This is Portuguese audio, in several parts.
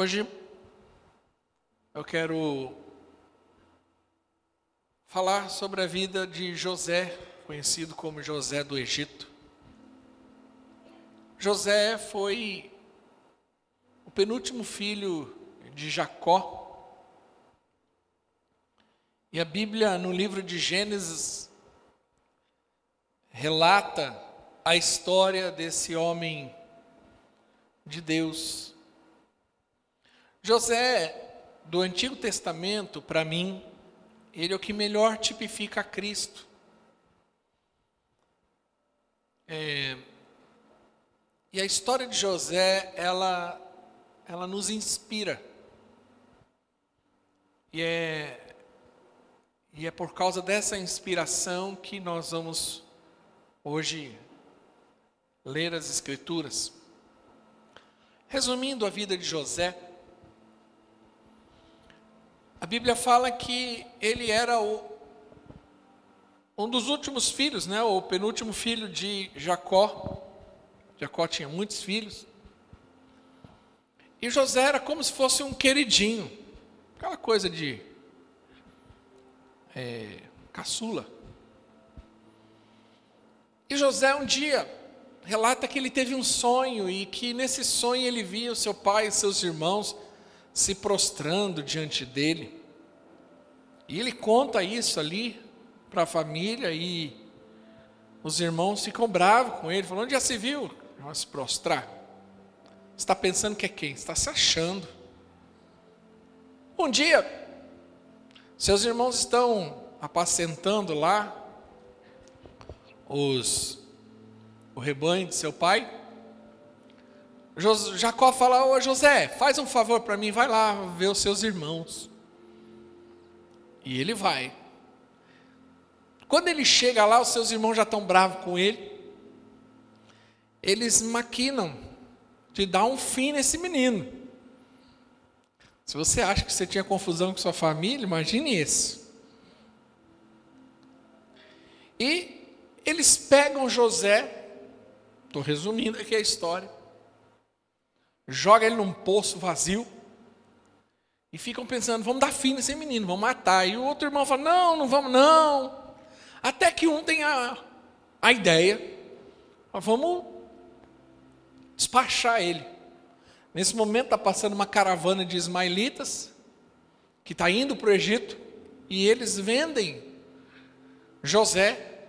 Hoje eu quero falar sobre a vida de José, conhecido como José do Egito. José foi o penúltimo filho de Jacó. E a Bíblia, no livro de Gênesis, relata a história desse homem de Deus. José, do Antigo Testamento, para mim, ele é o que melhor tipifica Cristo. E a história de José, ela nos inspira. E é por causa dessa inspiração que nós vamos hoje ler as Escrituras. Resumindo a vida de José, a Bíblia fala que ele era um dos últimos filhos, o penúltimo filho de Jacó. Jacó tinha muitos filhos. E José era como se fosse um queridinho, aquela coisa de caçula. E José um dia relata que ele teve um sonho e que nesse sonho ele via o seu pai e seus irmãos se prostrando diante dele. E ele conta isso ali para a família e os irmãos ficam bravos com ele, falando: onde já se viu se prostrar? Você está pensando que é quem? Você está se achando. Um dia, seus irmãos estão apacentando lá o rebanho de seu pai. Jacó fala: ô José, faz um favor para mim, vai lá ver os seus irmãos. E ele vai. Quando ele chega lá, os seus irmãos já estão bravos com ele. Eles maquinam de dar um fim nesse menino. Se você acha que você tinha confusão com sua família, imagine isso. E eles pegam José, estou resumindo aqui a história, joga ele num poço vazio e ficam pensando: vamos dar fim nesse menino, vamos matar. E o outro irmão fala: não vamos não. Até que um tem a ideia: vamos despachar ele. Nesse momento está passando uma caravana de ismaelitas que está indo para o Egito e eles vendem José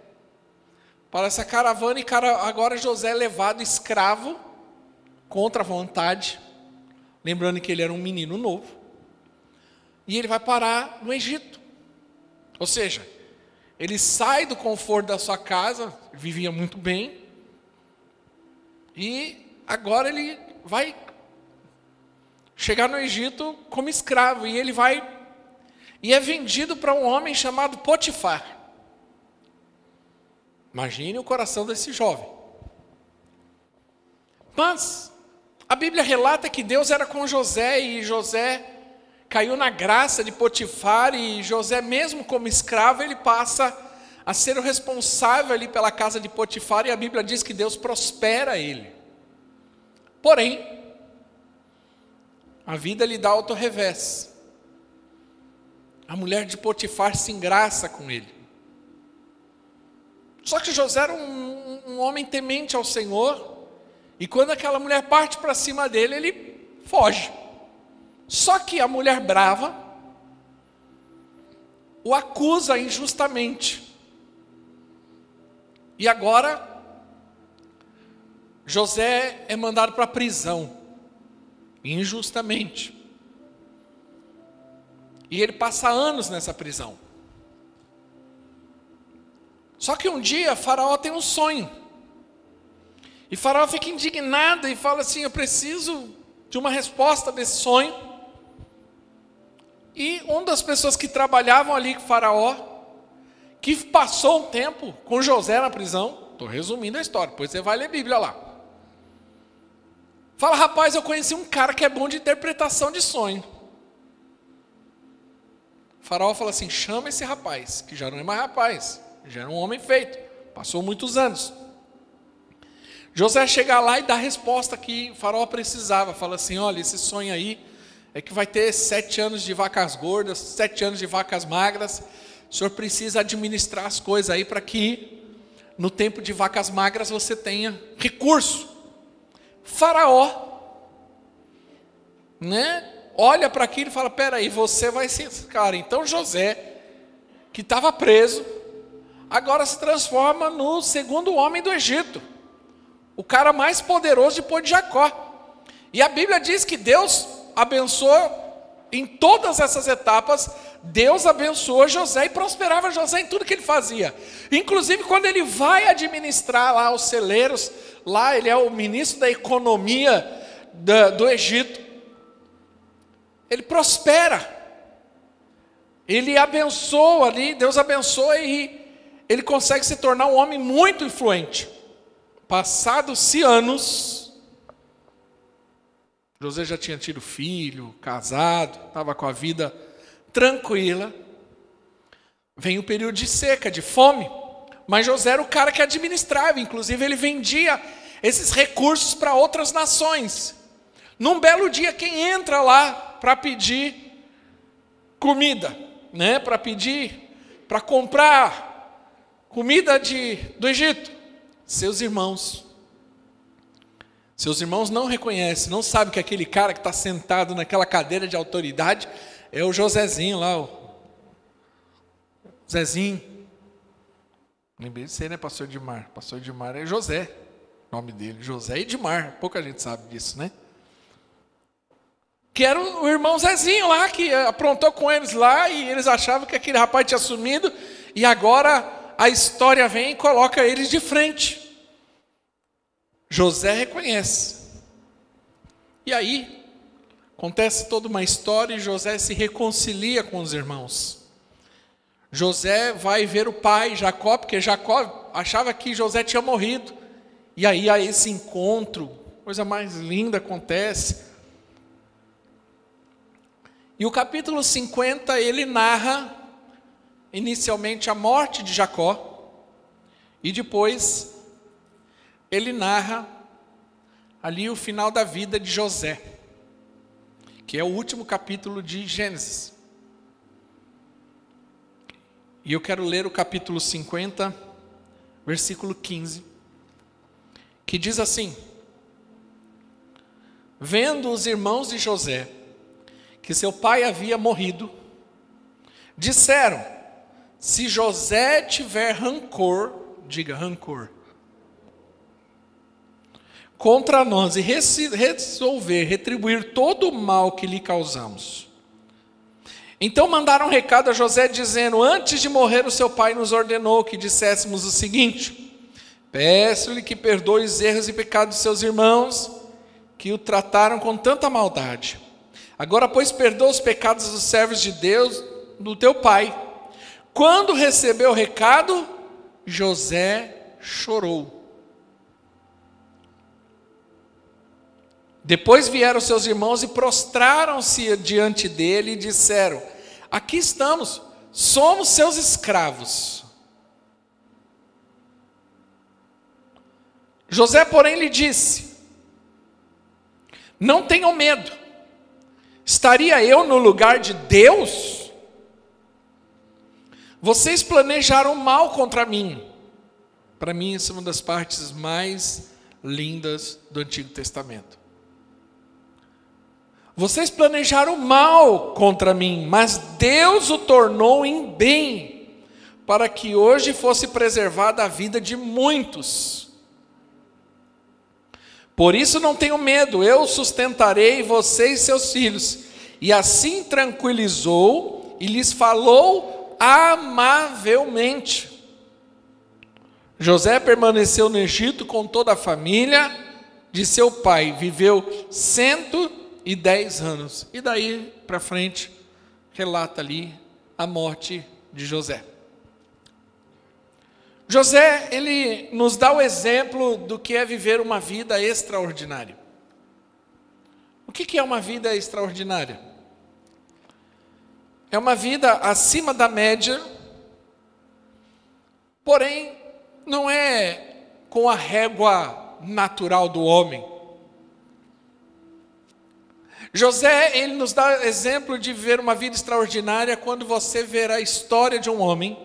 para essa caravana, e agora José é levado escravo contra a vontade, lembrando que ele era um menino novo, e ele vai parar no Egito. Ou seja, ele sai do conforto da sua casa, vivia muito bem, e agora ele vai chegar no Egito como escravo, e ele vai e é vendido para um homem chamado Potifar. Imagine o coração desse jovem. Mas a Bíblia relata que Deus era com José, e José caiu na graça de Potifar, e José, mesmo como escravo, ele passa a ser o responsável ali pela casa de Potifar, e a Bíblia diz que Deus prospera ele. Porém, a vida lhe dá outro revés. A mulher de Potifar se engraça com ele. Só que José era um homem temente ao Senhor, e quando aquela mulher parte para cima dele, ele foge. Só que a mulher brava o acusa injustamente. E agora José é mandado para a prisão, injustamente. E ele passa anos nessa prisão. Só que um dia Faraó tem um sonho. E Faraó fica indignado e fala assim: eu preciso de uma resposta desse sonho. E uma das pessoas que trabalhavam ali com Faraó, que passou um tempo com José na prisão, estou resumindo a história, depois você vai ler a Bíblia lá, fala: rapaz, eu conheci um cara que é bom de interpretação de sonho. Faraó fala assim: chama esse rapaz, que já não é mais rapaz, já era um homem feito, passou muitos anos. José chega lá e dá a resposta que o Faraó precisava. Fala assim: olha, esse sonho aí é que vai ter 7 anos de vacas gordas, 7 anos de vacas magras. O senhor precisa administrar as coisas aí para que no tempo de vacas magras você tenha recurso. Faraó, né, olha para aquilo e fala: peraí, você vai ser esse cara. Então José, que estava preso, agora se transforma no segundo homem do Egito, o cara mais poderoso depois de Jacó. E a Bíblia diz que Deus abençoou em todas essas etapas. Deus abençoou José e prosperava José em tudo que ele fazia. Inclusive quando ele vai administrar lá os celeiros, lá ele é o ministro da economia do Egito, ele prospera, ele abençoa ali, Deus abençoa e ele consegue se tornar um homem muito influente. Passados-se anos, José já tinha tido filho, casado, estava com a vida tranquila. Vem o período de seca, de fome, mas José era o cara que administrava, inclusive ele vendia esses recursos para outras nações. Num belo dia, quem entra lá para pedir comida, né, para comprar comida do Egito? Seus irmãos. Seus irmãos não reconhecem, não sabem que aquele cara que está sentado naquela cadeira de autoridade é o Josézinho lá, o Zezinho. Lembrei de você, né, pastor Edmar? Pastor Edmar é José, nome dele, José Edmar, pouca gente sabe disso, né? Que era o irmão Zezinho lá, que aprontou com eles lá, e eles achavam que aquele rapaz tinha sumido, e agora a história vem e coloca eles de frente. José reconhece. E aí, acontece toda uma história e José se reconcilia com os irmãos. José vai ver o pai, Jacó, porque Jacó achava que José tinha morrido. E aí, a esse encontro, coisa mais linda acontece. E o capítulo 50, ele narra inicialmente a morte de Jacó. E depois, ele narra ali o final da vida de José, que é o último capítulo de Gênesis. E eu quero ler o capítulo 50, versículo 15, que diz assim: vendo os irmãos de José que seu pai havia morrido, disseram: se José tiver rancor, diga rancor, contra nós e resolver retribuir todo o mal que lhe causamos. Então mandaram um recado a José dizendo: antes de morrer o seu pai nos ordenou que disséssemos o seguinte: peço-lhe que perdoe os erros e pecados de seus irmãos, que o trataram com tanta maldade. Agora, pois, perdoa os pecados dos servos de Deus, do teu pai. Quando recebeu o recado, José chorou. Depois vieram seus irmãos e prostraram-se diante dele e disseram: aqui estamos, somos seus escravos. José, porém, lhe disse: não tenham medo, estaria eu no lugar de Deus? Vocês planejaram mal contra mim. Para mim, essa é uma das partes mais lindas do Antigo Testamento. Vocês planejaram mal contra mim, mas Deus o tornou em bem, para que hoje fosse preservada a vida de muitos. Por isso não tenho medo, eu sustentarei vocês e seus filhos. E assim tranquilizou e lhes falou amavelmente. José permaneceu no Egito com toda a família de seu pai, viveu 110 anos. E daí para frente, relata ali a morte de José. José, ele nos dá o exemplo do que é viver uma vida extraordinária. O que é uma vida extraordinária? É uma vida acima da média, porém, não é com a régua natural do homem. José, ele nos dá exemplo de viver uma vida extraordinária quando você ver a história de um homem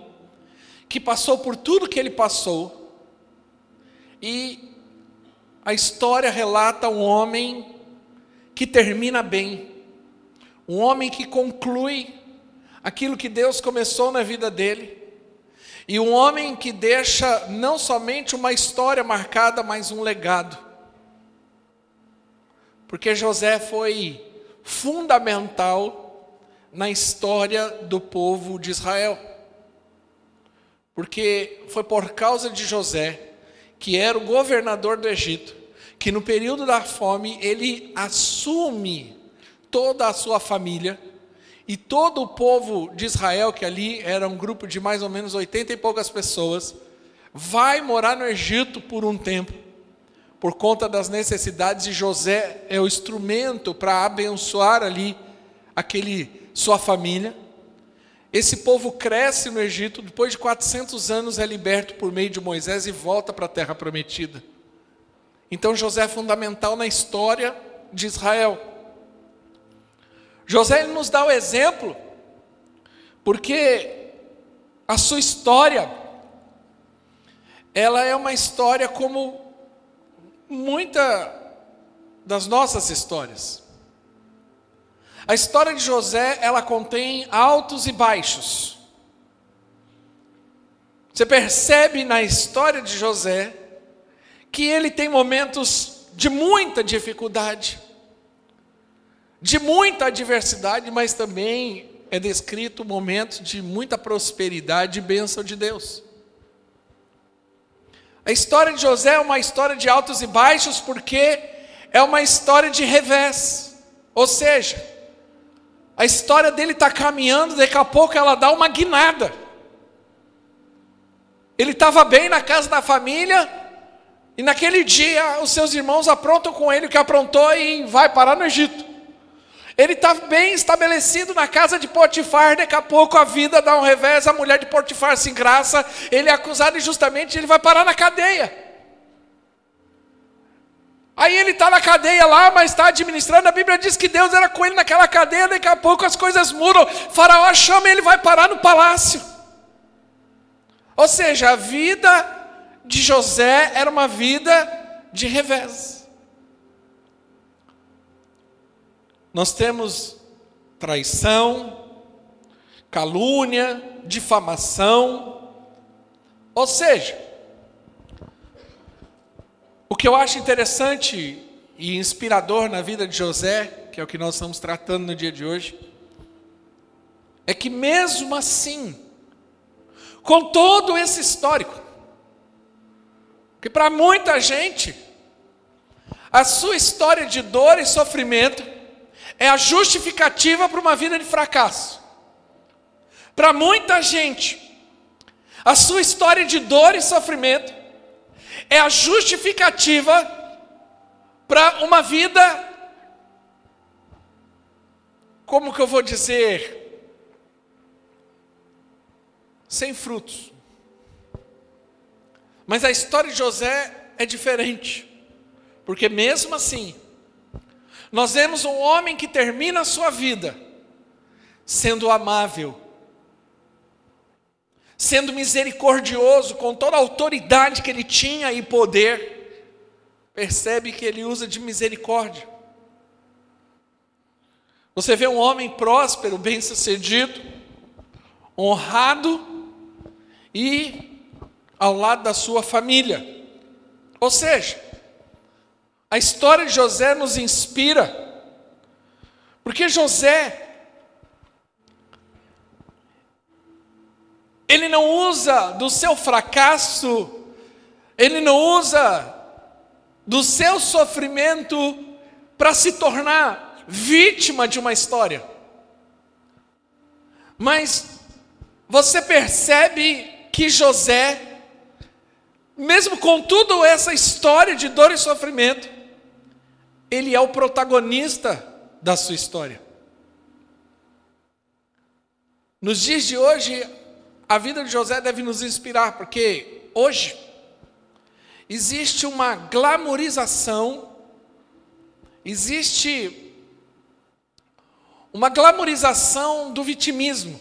que passou por tudo que ele passou, e a história relata um homem que termina bem, um homem que conclui aquilo que Deus começou na vida dele, e um homem que deixa não somente uma história marcada, mas um legado. Porque José foi fundamental na história do povo de Israel. Porque foi por causa de José, que era o governador do Egito, que no período da fome ele assume toda a sua família, e todo o povo de Israel, que ali era um grupo de mais ou menos 80 e poucas pessoas, vai morar no Egito por um tempo, por conta das necessidades, e José é o instrumento para abençoar ali sua família. Esse povo cresce no Egito, depois de 400 anos é liberto por meio de Moisés e volta para a terra prometida. Então José é fundamental na história de Israel. José, ele nos dá o exemplo, porque a sua história, ela é uma história como muita das nossas histórias. A história de José, ela contém altos e baixos. Você percebe na história de José que ele tem momentos de muita dificuldade, de muita adversidade, mas também é descrito momentos de muita prosperidade e bênção de Deus. A história de José é uma história de altos e baixos, porque é uma história de revés. Ou seja, a história dele está caminhando, daqui a pouco ela dá uma guinada. Ele estava bem na casa da família, e naquele dia os seus irmãos aprontam com ele o que aprontou e vai parar no Egito. Ele está bem estabelecido na casa de Potifar, daqui a pouco a vida dá um revés, a mulher de Potifar se engraça, ele é acusado injustamente, ele vai parar na cadeia. Aí ele está na cadeia lá, mas está administrando, a Bíblia diz que Deus era com ele naquela cadeia, daqui a pouco as coisas mudam, Faraó chama e ele vai parar no palácio. Ou seja, a vida de José era uma vida de revés. Nós temos traição, calúnia, difamação. Ou seja, o que eu acho interessante e inspirador na vida de José, que é o que nós estamos tratando no dia de hoje, é que mesmo assim, com todo esse histórico, que para muita gente, a sua história de dor e sofrimento é a justificativa para uma vida de fracasso. Para muita gente, a sua história de dor e sofrimento é a justificativa para uma vida, como que eu vou dizer, sem frutos. Mas a história de José é diferente, porque mesmo assim, nós vemos um homem que termina a sua vida sendo amável, sendo misericordioso, com toda a autoridade que ele tinha e poder. Percebe que ele usa de misericórdia. Você vê um homem próspero, bem-sucedido, honrado e ao lado da sua família. Ou seja, a história de José nos inspira, porque José, ele não usa do seu fracasso, ele não usa do seu sofrimento para se tornar vítima de uma história. Mas você percebe que José, mesmo com toda essa história de dor e sofrimento, ele é o protagonista da sua história. Nos dias de hoje, a vida de José deve nos inspirar, porque hoje existe uma glamorização, existe uma glamorização do vitimismo.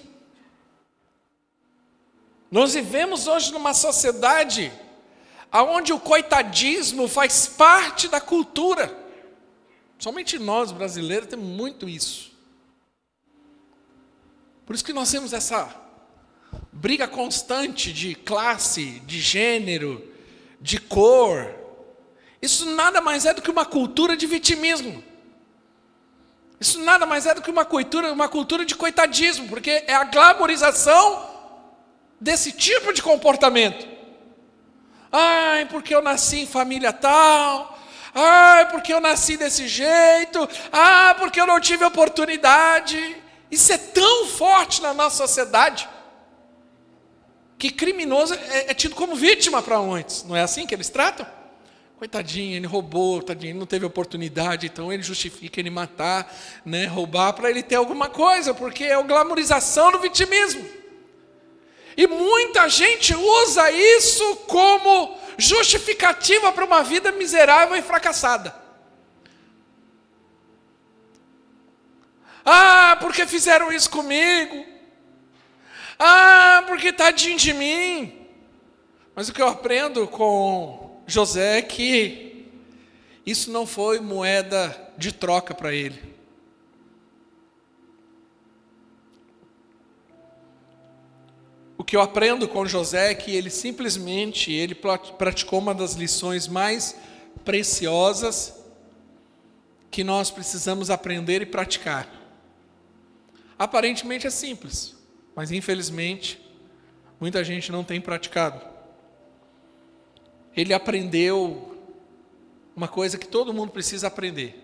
Nós vivemos hoje numa sociedade onde o coitadismo faz parte da cultura. Somente nós, brasileiros, temos muito isso. Por isso que nós temos essa briga constante de classe, de gênero, de cor. Isso nada mais é do que uma cultura de vitimismo. Isso nada mais é do que uma cultura de coitadismo, porque é a glamorização desse tipo de comportamento. Ai, porque eu nasci em família tal. Ai, porque eu nasci desse jeito. Ah, porque eu não tive oportunidade. Isso é tão forte na nossa sociedade que criminoso é tido como vítima para muitos. Não é assim que eles tratam? Coitadinho, ele roubou, tadinho, ele não teve oportunidade, então ele justifica ele matar, né, roubar para ele ter alguma coisa, porque é a glamorização do vitimismo. E muita gente usa isso como justificativa para uma vida miserável e fracassada. Ah, porque fizeram isso comigo. Ah, porque tadinho de mim. Mas o que eu aprendo com José é que isso não foi moeda de troca para ele. O que eu aprendo com José é que ele praticou uma das lições mais preciosas que nós precisamos aprender e praticar. Aparentemente é simples, mas infelizmente muita gente não tem praticado. Ele aprendeu uma coisa que todo mundo precisa aprender.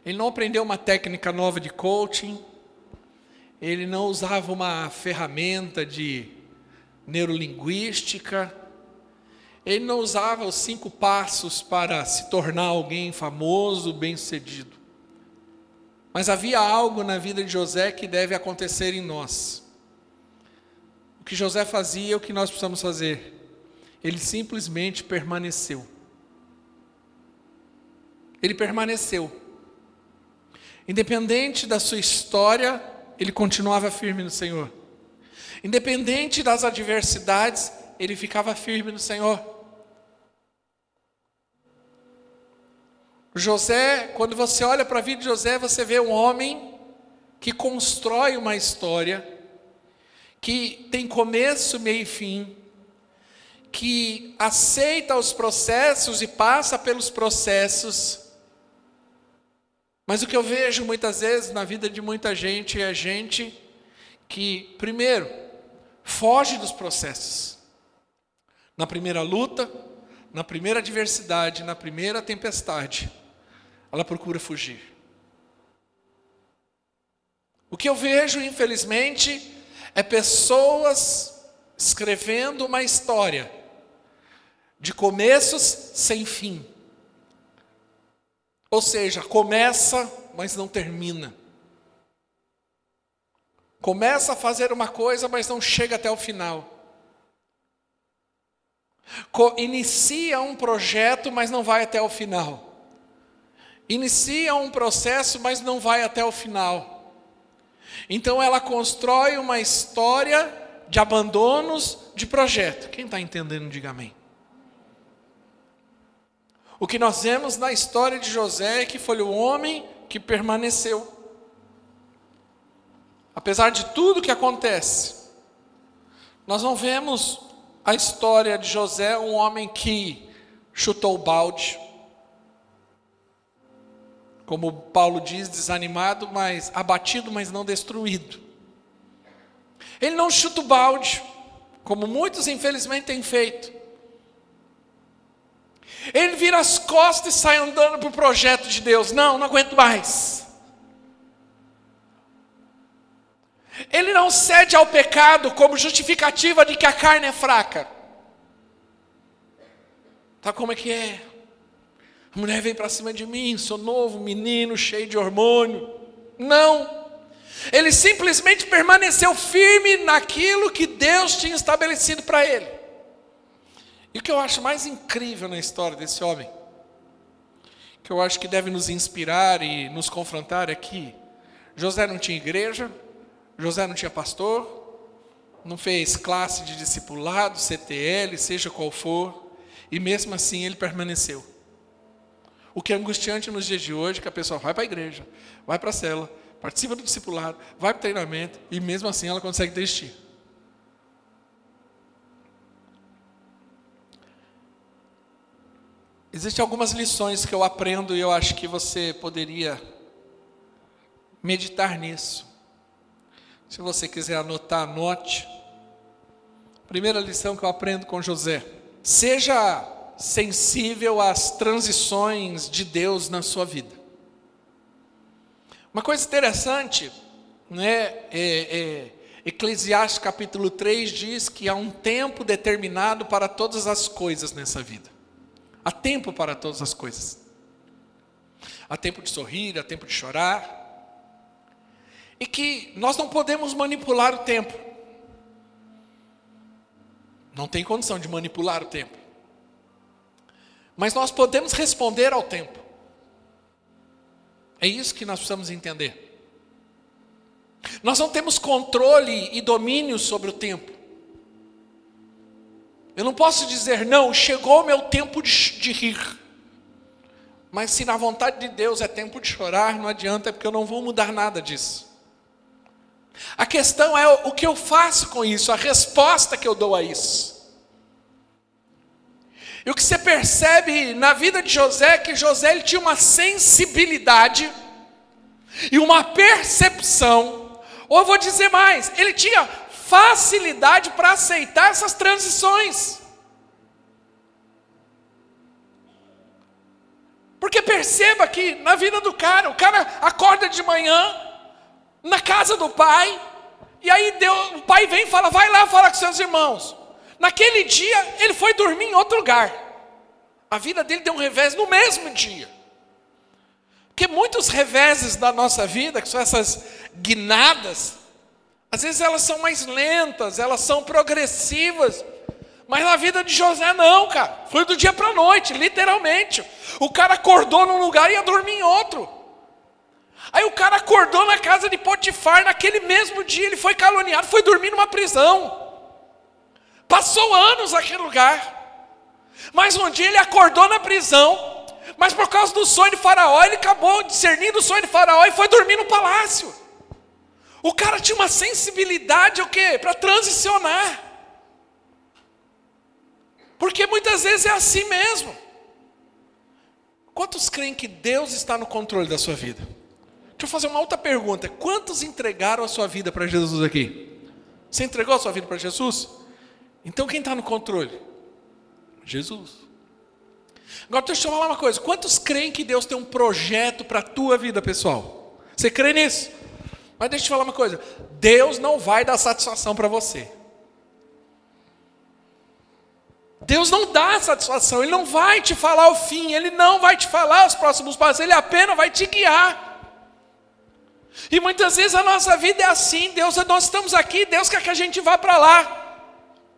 Ele não aprendeu uma técnica nova de coaching. Ele não usava uma ferramenta de neurolinguística. Ele não usava os 5 passos para se tornar alguém famoso, bem-sucedido. Mas havia algo na vida de José que deve acontecer em nós. O que José fazia é o que nós precisamos fazer. Ele simplesmente permaneceu. Ele permaneceu. Independente da sua história, ele continuava firme no Senhor. Independente das adversidades, ele ficava firme no Senhor. José, quando você olha para a vida de José, você vê um homem que constrói uma história, que tem começo, meio e fim, que aceita os processos e passa pelos processos. Mas o que eu vejo muitas vezes na vida de muita gente é gente que, primeiro, foge dos processos. Na primeira luta, na primeira adversidade, na primeira tempestade, ela procura fugir. O que eu vejo, infelizmente, é pessoas escrevendo uma história de começos sem fim. Ou seja, começa, mas não termina. Começa a fazer uma coisa, mas não chega até o final. Inicia um projeto, mas não vai até o final. Inicia um processo, mas não vai até o final. Então ela constrói uma história de abandonos de projeto. Quem está entendendo, diga amém. O que nós vemos na história de José é que foi o homem que permaneceu. Apesar de tudo que acontece, nós não vemos a história de José, um homem que chutou o balde. Como Paulo diz, desanimado, mas abatido, mas não destruído. Ele não chuta o balde, como muitos infelizmente têm feito. Ele vira as costas e sai andando para o projeto de Deus. Não aguento mais. Ele não cede ao pecado como justificativa de que a carne é fraca. Tá como é que é? A mulher vem para cima de mim, sou novo, menino, cheio de hormônio. Não. Ele simplesmente permaneceu firme naquilo que Deus tinha estabelecido para ele. E o que eu acho mais incrível na história desse homem, que eu acho que deve nos inspirar e nos confrontar é que José não tinha igreja, José não tinha pastor, não fez classe de discipulado, CTL, seja qual for, e mesmo assim ele permaneceu. O que é angustiante nos dias de hoje é que a pessoa vai para a igreja, vai para a célula, participa do discipulado, vai para o treinamento, e mesmo assim ela consegue desistir. Existem algumas lições que eu aprendo e eu acho que você poderia meditar nisso. Se você quiser anotar, anote. Primeira lição que eu aprendo com José: seja sensível às transições de Deus na sua vida. Uma coisa interessante, né, Eclesiastes capítulo 3 diz que há um tempo determinado para todas as coisas nessa vida. Há tempo para todas as coisas. Há tempo de sorrir, há tempo de chorar. E que nós não podemos manipular o tempo. Não tem condição de manipular o tempo. Mas nós podemos responder ao tempo. É isso que nós precisamos entender. Nós não temos controle e domínio sobre o tempo. Eu não posso dizer, não, chegou o meu tempo de rir. Mas se na vontade de Deus é tempo de chorar, não adianta, porque eu não vou mudar nada disso. A questão é o que eu faço com isso, a resposta que eu dou a isso. E o que você percebe na vida de José é que José ele tinha uma sensibilidade e uma percepção, ou eu vou dizer mais, ele tinha facilidade para aceitar essas transições. Porque perceba que na vida do cara, o cara acorda de manhã na casa do pai, e aí o pai vem e fala, vai lá falar com seus irmãos. Naquele dia ele foi dormir em outro lugar. A vida dele deu um revés no mesmo dia. Porque muitos reveses da nossa vida, que são essas guinadas, às vezes elas são mais lentas, elas são progressivas. Mas na vida de José não, cara. Foi do dia para a noite, literalmente. O cara acordou num lugar e ia dormir em outro. Aí o cara acordou na casa de Potifar, naquele mesmo dia ele foi caluniado, foi dormir numa prisão. Passou anos naquele lugar. Mas um dia ele acordou na prisão, mas por causa do sonho de Faraó, ele acabou discernindo o sonho de Faraó e foi dormir no palácio. O cara tinha uma sensibilidade, o quê? Para transicionar. Porque muitas vezes é assim mesmo. Quantos creem que Deus está no controle da sua vida? Deixa eu fazer uma outra pergunta. Quantos entregaram a sua vida para Jesus aqui? Você entregou a sua vida para Jesus? Então quem está no controle? Jesus. Agora deixa eu falar uma coisa. Quantos creem que Deus tem um projeto para a tua vida, pessoal? Você crê nisso? Mas deixa eu te falar uma coisa. Deus não vai dar satisfação para você. Deus não dá satisfação, Ele não vai te falar o fim, Ele não vai te falar os próximos passos, Ele apenas vai te guiar. E muitas vezes a nossa vida é assim, nós estamos aqui, Deus quer que a gente vá para lá.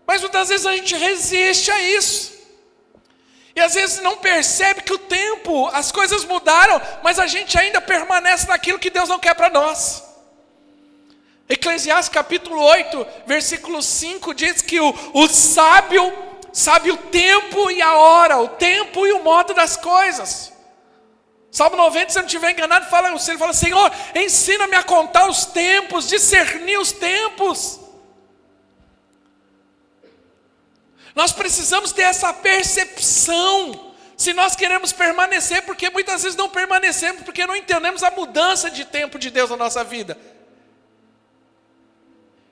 Mas muitas vezes a gente resiste a isso. E às vezes não percebe que o tempo, as coisas mudaram, mas a gente ainda permanece naquilo que Deus não quer para nós. Eclesiastes capítulo 8, versículo 5 diz que o sábio sabe o tempo e a hora, o tempo e o modo das coisas. Salmo 90, se eu não estiver enganado, ele fala, Senhor, ensina-me a contar os tempos, discernir os tempos. Nós precisamos ter essa percepção, se nós queremos permanecer, porque muitas vezes não permanecemos, porque não entendemos a mudança de tempo de Deus na nossa vida.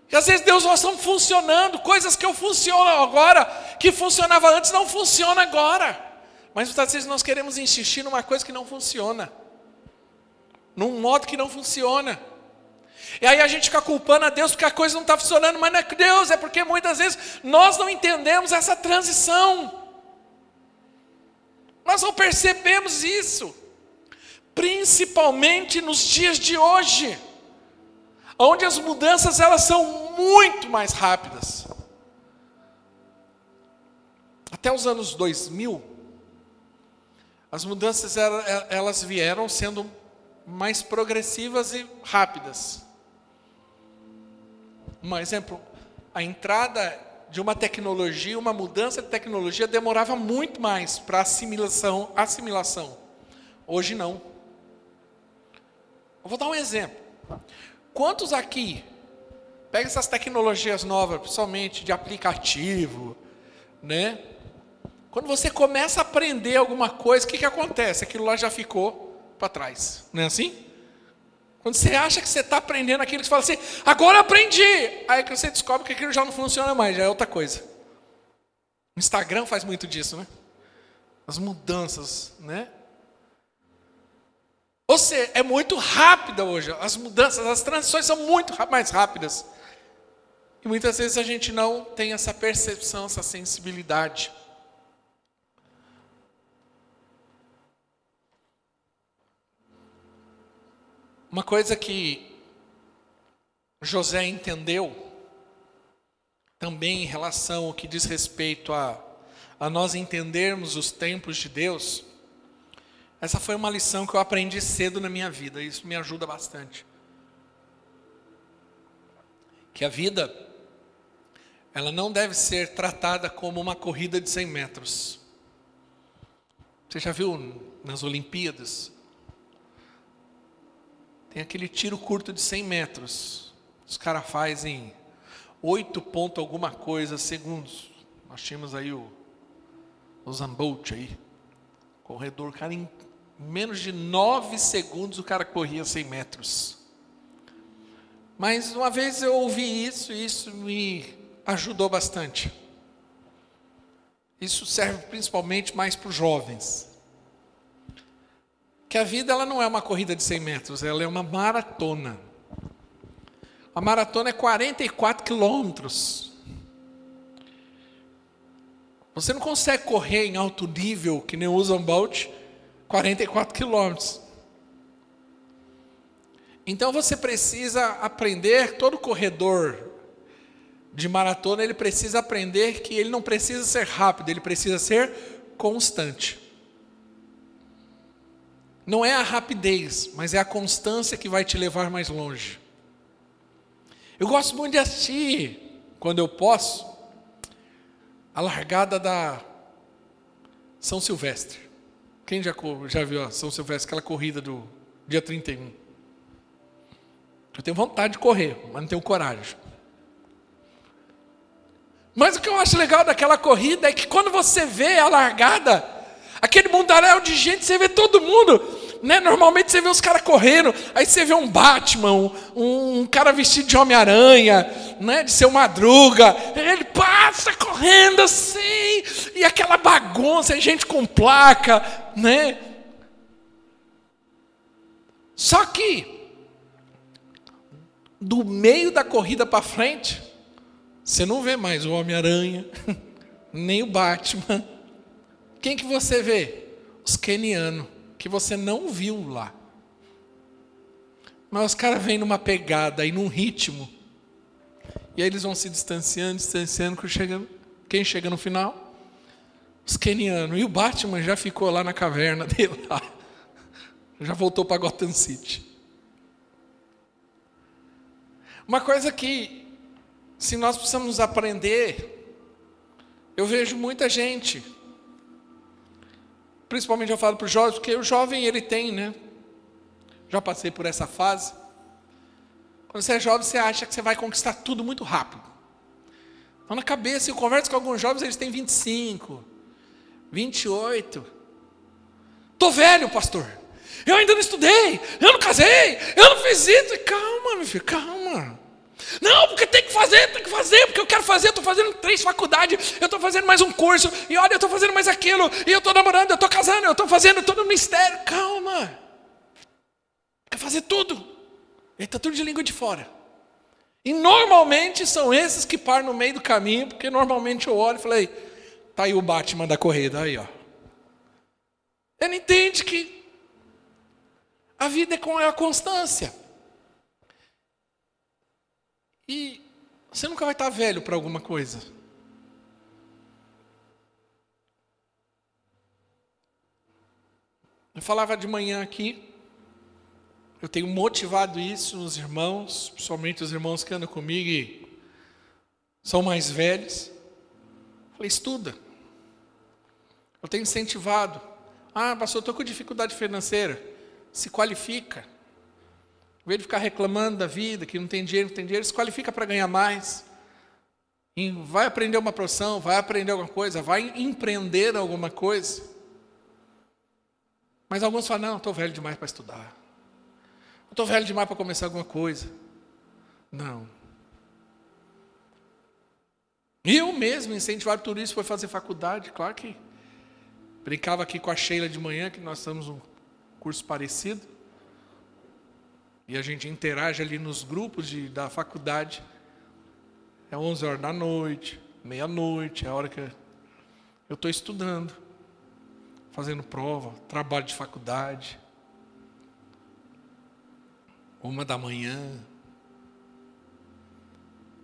E às vezes Deus, nós estamos funcionando, coisas que funcionam agora, que funcionava antes, não funciona agora. Mas muitas vezes nós queremos insistir numa coisa que não funciona, num modo que não funciona. E aí a gente fica culpando a Deus porque a coisa não está funcionando, mas não é Deus, é porque muitas vezes nós não entendemos essa transição. Nós não percebemos isso, principalmente nos dias de hoje, onde as mudanças elas são muito mais rápidas. Até os anos 2000, As mudanças elas vieram sendo mais progressivas e rápidas. Um exemplo, a entrada de uma tecnologia, uma mudança de tecnologia demorava muito mais para assimilação. Hoje não. Eu vou dar um exemplo. Quantos aqui pegam essas tecnologias novas, principalmente de aplicativo, né? Quando você começa a aprender alguma coisa, o que acontece? Aquilo lá já ficou para trás. Não é assim? Quando você acha que você está aprendendo aquilo, você fala assim, agora aprendi. Aí que você descobre que aquilo já não funciona mais, já é outra coisa. O Instagram faz muito disso, né? As mudanças, né? Ou seja, é muito rápida hoje. As mudanças, as transições são muito mais rápidas. E muitas vezes a gente não tem essa percepção, essa sensibilidade. Uma coisa que José entendeu, também em relação ao que diz respeito a nós entendermos os tempos de Deus, essa foi uma lição que eu aprendi cedo na minha vida, isso me ajuda bastante. Que a vida, ela não deve ser tratada como uma corrida de 100 metros. Você já viu nas Olimpíadas? Tem aquele tiro curto de 100 metros. Os caras fazem 8 ponto alguma coisa segundos. Nós tínhamos aí o Zambolt aí. Corredor, cara, em menos de 9 segundos o cara corria 100 metros. Mas uma vez eu ouvi isso e isso me ajudou bastante. Isso serve principalmente mais para os jovens. Que a vida ela não é uma corrida de 100 metros, ela é uma maratona. A maratona é 44 quilômetros. Você não consegue correr em alto nível, que nem o Usain Bolt, 44 quilômetros. Então você precisa aprender, todo corredor de maratona, ele precisa aprender que ele não precisa ser rápido, ele precisa ser constante. Não é a rapidez, mas é a constância que vai te levar mais longe. Eu gosto muito de assistir, quando eu posso, a largada da São Silvestre. Quem já viu a São Silvestre, aquela corrida do dia 31? Eu tenho vontade de correr, mas não tenho coragem. Mas o que eu acho legal daquela corrida é que quando você vê a largada, aquele mundaréu de gente, você vê todo mundo, né? Normalmente você vê os caras correndo, aí você vê um Batman, um cara vestido de Homem-Aranha, né? De Seu Madruga, ele passa correndo assim, e aquela bagunça, gente com placa, né? Só que, do meio da corrida para frente, você não vê mais o Homem-Aranha, nem o Batman. Quem que você vê? Os quenianos, que você não viu lá. Mas os caras vêm numa pegada e num ritmo. E aí eles vão se distanciando, quem chega no final? Os quenianos. E o Batman já ficou lá na caverna dele lá. Já voltou para Gotham City. Uma coisa que, se nós precisamos aprender, eu vejo muita gente, principalmente eu falo para os jovens, porque o jovem ele tem, né? Já passei por essa fase. Quando você é jovem, você acha que você vai conquistar tudo muito rápido. Então na cabeça, eu converso com alguns jovens, eles têm 25, 28. Tô velho, pastor. Eu ainda não estudei, eu não casei, eu não fiz isso. Calma, meu filho, calma. Não, porque tem que fazer, porque eu quero fazer, eu estou fazendo 3 faculdades, eu estou fazendo mais um curso, e olha, eu estou fazendo mais aquilo, e eu estou namorando, eu estou casando, eu estou fazendo todo o mistério. Calma. Quer fazer tudo. Ele está tudo de língua de fora. E normalmente são esses que param no meio do caminho, porque normalmente eu olho e falei, tá aí o Batman da corrida, aí ó. Ele entende que a vida é com a constância. E você nunca vai estar velho para alguma coisa. Eu falava de manhã aqui, eu tenho motivado isso nos irmãos, principalmente os irmãos que andam comigo e são mais velhos. Falei, estuda. Eu tenho incentivado. Ah, pastor, eu estou com dificuldade financeira. Se qualifica. Em vez de ficar reclamando da vida, que não tem dinheiro, se qualifica para ganhar mais. E vai aprender uma profissão, vai aprender alguma coisa, vai empreender alguma coisa. Mas alguns falam, não, estou velho demais para estudar. Estou velho demais para começar alguma coisa. Não. Eu mesmo, incentivado por isso, foi fazer faculdade. Claro que brincava aqui com a Sheila de manhã, que nós estamos um curso parecido. E a gente interage ali nos grupos da faculdade. É 11 horas da noite, meia-noite, é a hora que eu estou estudando, fazendo prova, trabalho de faculdade. 1 da manhã.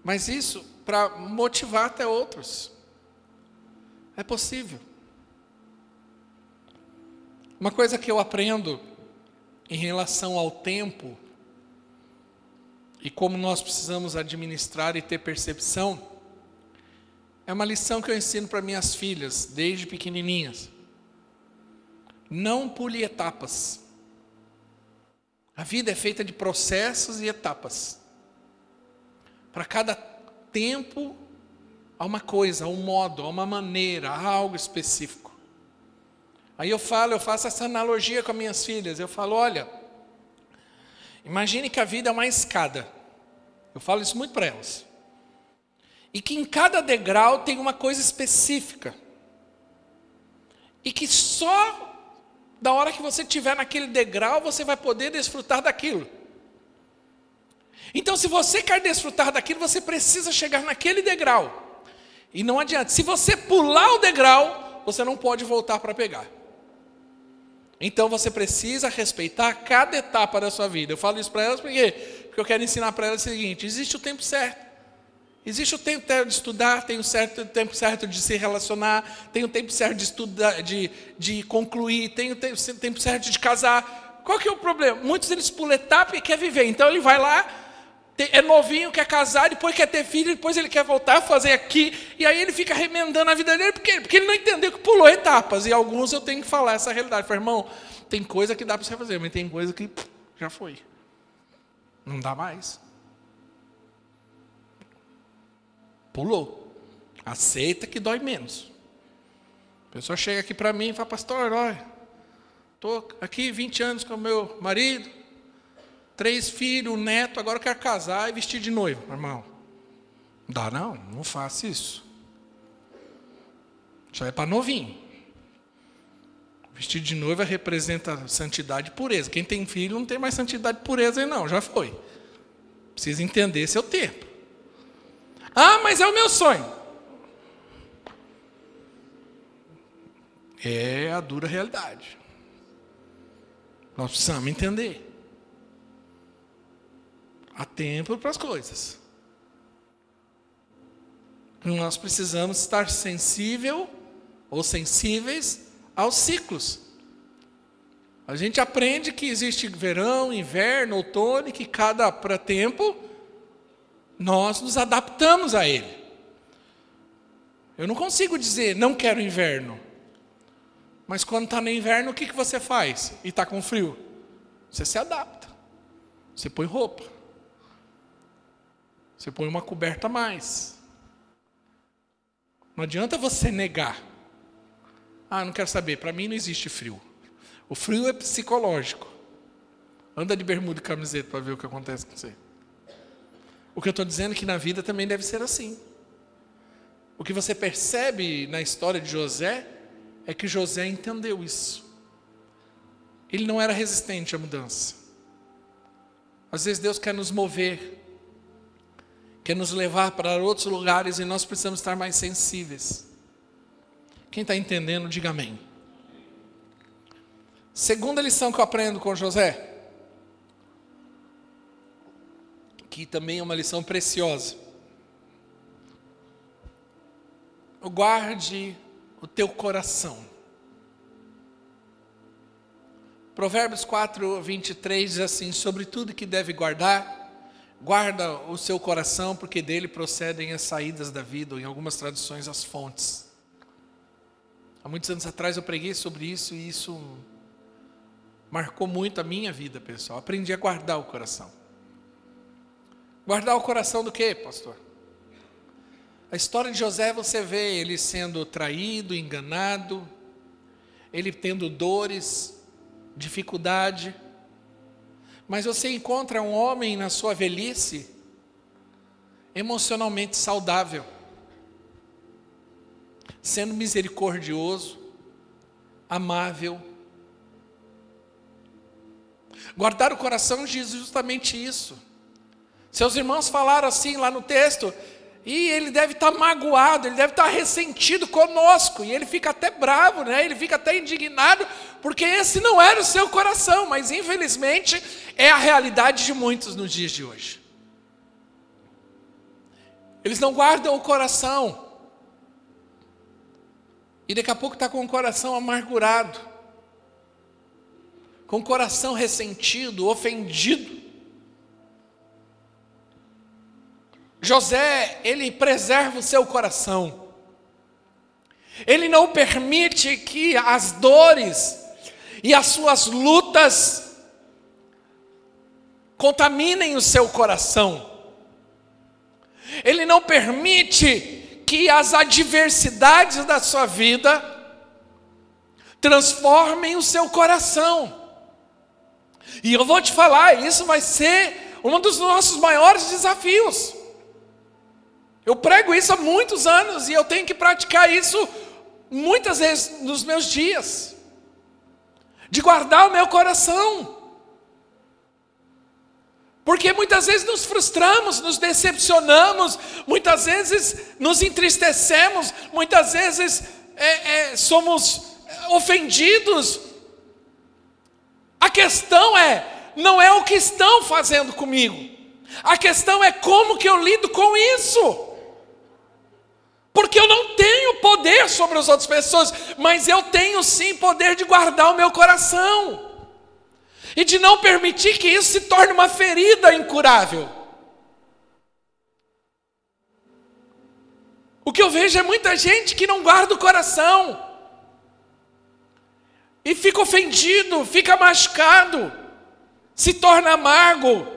Mas isso para motivar até outros. É possível. Uma coisa que eu aprendo em relação ao tempo e como nós precisamos administrar e ter percepção, é uma lição que eu ensino para minhas filhas, desde pequenininhas. Não pule etapas. A vida é feita de processos e etapas. Para cada tempo, há uma coisa, há um modo, há uma maneira, há algo específico. Aí eu faço essa analogia com as minhas filhas. Eu falo, olha, imagine que a vida é uma escada. Eu falo isso muito para elas. E que em cada degrau tem uma coisa específica. E que só da hora que você estiver naquele degrau, você vai poder desfrutar daquilo. Então, se você quer desfrutar daquilo, você precisa chegar naquele degrau. E não adianta. Se você pular o degrau, você não pode voltar para pegar. Então, você precisa respeitar cada etapa da sua vida. Eu falo isso para elas porque eu quero ensinar para elas o seguinte: existe o tempo certo. Existe o tempo certo de estudar, tem o tempo certo de se relacionar, tem o tempo certo de estudar, de concluir, tem o tempo certo de casar. Qual que é o problema? Muitos deles pulam etapa e quer viver. Então ele vai lá, é novinho, quer casar, depois quer ter filho, depois ele quer voltar a fazer aqui, e aí ele fica remendando a vida dele, porque ele não entendeu que pulou etapas. E alguns eu tenho que falar essa realidade. Falei, irmão, tem coisa que dá para você fazer, mas tem coisa que já foi. Não dá mais. Pulou. Aceita que dói menos. A pessoa chega aqui para mim e fala, pastor, olha, estou aqui 20 anos com o meu marido, 3 filhos, um neto, agora eu quero casar e vestir de noivo. Irmão, não dá não faça isso. Isso é para novinho. Vestir de noiva representa santidade e pureza. Quem tem filho não tem mais santidade e pureza aí não, já foi. Precisa entender seu tempo. Ah, mas é o meu sonho. É a dura realidade. Nós precisamos entender. Há tempo para as coisas. Nós precisamos estar sensíveis aos ciclos. A gente aprende que existe verão, inverno, outono, e que cada tempo nós nos adaptamos a ele. Eu não consigo dizer, não quero inverno. Mas quando está no inverno, o que você faz? E está com frio? Você se adapta. Você põe roupa. Você põe uma coberta a mais. Não adianta você negar. Ah, não quero saber, para mim não existe frio. O frio é psicológico. Anda de bermuda e camiseta para ver o que acontece com você. O que eu estou dizendo é que na vida também deve ser assim. O que você percebe na história de José é que José entendeu isso. Ele não era resistente à mudança. Às vezes Deus quer nos mover, quer nos levar para outros lugares e nós precisamos estar mais sensíveis. Quem está entendendo, diga amém. Segunda lição que eu aprendo com José, que também é uma lição preciosa. Guarde o teu coração. Provérbios 4, 23 diz assim: sobre tudo que deve guardar, guarda o seu coração, porque dele procedem as saídas da vida, ou em algumas traduções, as fontes. Há muitos anos atrás eu preguei sobre isso, e isso marcou muito a minha vida, pessoal. Aprendi a guardar o coração. Guardar o coração do quê, pastor? A história de José, você vê ele sendo traído, enganado, ele tendo dores, dificuldade, mas você encontra um homem na sua velhice emocionalmente saudável, sendo misericordioso, amável. Guardar o coração diz justamente isso. Seus irmãos falaram assim lá no texto, e ele deve estar magoado, ele deve estar ressentido conosco, e ele fica até bravo, né? Ele fica até indignado, porque esse não era o seu coração, mas infelizmente é a realidade de muitos nos dias de hoje. Eles não guardam o coração, e daqui a pouco está com o coração amargurado, com o coração ressentido, ofendido. José, ele preserva o seu coração. Ele não permite que as dores e as suas lutas contaminem o seu coração. Ele não permite que as adversidades da sua vida transformem o seu coração. E eu vou te falar, isso vai ser um dos nossos maiores desafios. Eu prego isso há muitos anos e eu tenho que praticar isso muitas vezes nos meus dias, de guardar o meu coração, porque muitas vezes nos frustramos, nos decepcionamos, muitas vezes nos entristecemos, muitas vezes somos ofendidos. A questão não é o que estão fazendo comigo, a questão é como que eu lido com isso. Porque eu não tenho poder sobre as outras pessoas, mas eu tenho sim poder de guardar o meu coração. E de não permitir que isso se torne uma ferida incurável. O que eu vejo é muita gente que não guarda o coração. E fica ofendido, fica machucado, se torna amargo.